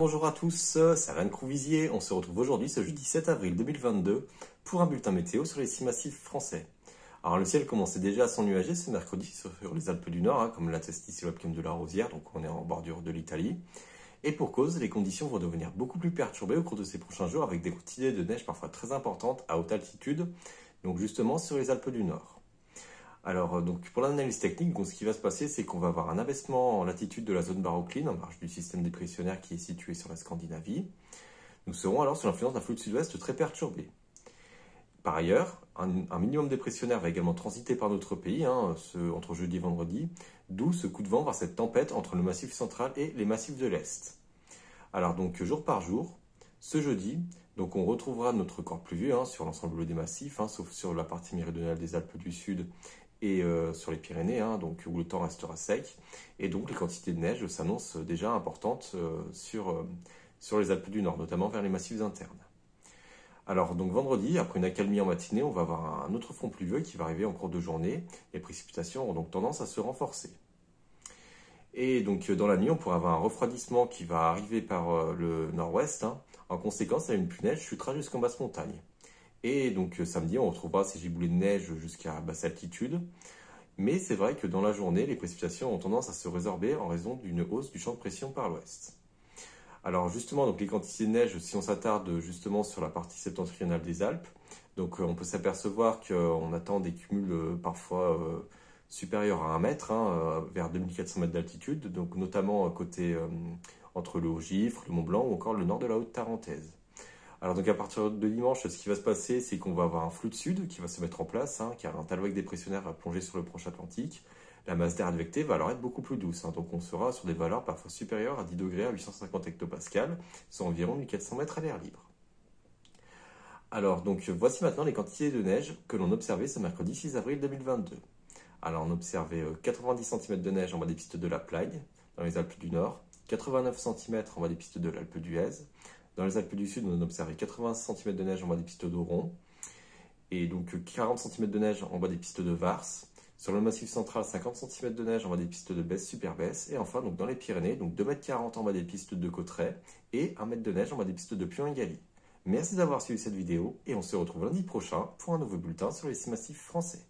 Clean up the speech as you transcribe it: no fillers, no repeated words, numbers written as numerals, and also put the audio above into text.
bonjour à tous, c'est Alain Crouvisier. On se retrouve aujourd'hui, ce jeudi 7 avril 2022, pour un bulletin météo sur les 6 massifs français. Alors le ciel commençait déjà à s'ennuager ce mercredi sur les Alpes du Nord, comme l'atteste ici le webcam de la Rosière, donc on est en bordure de l'Italie. Et pour cause, les conditions vont devenir beaucoup plus perturbées au cours de ces prochains jours, avec des quantités de neige parfois très importantes à haute altitude, donc justement sur les Alpes du Nord. Alors, donc pour l'analyse technique, ce qui va se passer, c'est qu'on va avoir un abaissement en latitude de la zone barocline, en marge du système dépressionnaire qui est situé sur la Scandinavie. Nous serons alors sous l'influence d'un flux de sud-ouest très perturbé. Par ailleurs, un minimum dépressionnaire va également transiter par notre pays, entre jeudi et vendredi, d'où ce coup de vent vers cette tempête entre le massif central et les massifs de l'Est. Alors donc, jour par jour, ce jeudi, donc on retrouvera notre corps pluvieux sur l'ensemble des massifs, sauf sur la partie méridionale des Alpes du Sud et sur les Pyrénées, où le temps restera sec. Et donc les quantités de neige s'annoncent déjà importantes sur les Alpes du Nord, notamment vers les massifs internes. Alors donc vendredi, après une accalmie en matinée, on va avoir un autre front pluvieux qui va arriver en cours de journée. Les précipitations ont donc tendance à se renforcer. Et donc dans la nuit, on pourra avoir un refroidissement qui va arriver par le nord-ouest. En conséquence, la pluie neige chutera jusqu'en basse montagne. Et donc samedi, on retrouvera ces giboulées de neige jusqu'à basse altitude. Mais c'est vrai que dans la journée, les précipitations ont tendance à se résorber en raison d'une hausse du champ de pression par l'ouest. Alors justement, donc les quantités de neige, si on s'attarde justement sur la partie septentrionale des Alpes, donc on peut s'apercevoir qu'on attend des cumuls parfois supérieurs à 1 mètre, vers 2400 mètres d'altitude, donc notamment côté entre le Haut-Gifre, le Mont-Blanc ou encore le nord de la Haute-Tarentaise. Alors donc à partir de dimanche, ce qui va se passer, c'est qu'on va avoir un flux de sud qui va se mettre en place, car un talweg dépressionnaire va plonger sur le proche Atlantique. La masse d'air advectée va alors être beaucoup plus douce, donc on sera sur des valeurs parfois supérieures à 10 degrés à 850 hectopascales, soit environ 1400 mètres à l'air libre. Alors donc voici maintenant les quantités de neige que l'on observait ce mercredi 6 avril 2022. Alors on observait 90 cm de neige en bas des pistes de la Plagne, dans les Alpes du Nord, 89 cm en bas des pistes de l'Alpe d'Huez. Dans les Alpes du Sud, on observait 80 cm de neige en bas des pistes d'Auron, et donc 40 cm de neige en bas des pistes de Vars. Sur le massif central, 50 cm de neige en bas des pistes de Besse-Super-Besse. Et enfin, donc dans les Pyrénées, donc 2,40 m en bas des pistes de Cauterets et 1 m de neige en bas des pistes de Pion-Gali. Merci d'avoir suivi cette vidéo et on se retrouve lundi prochain pour un nouveau bulletin sur les 6 massifs français.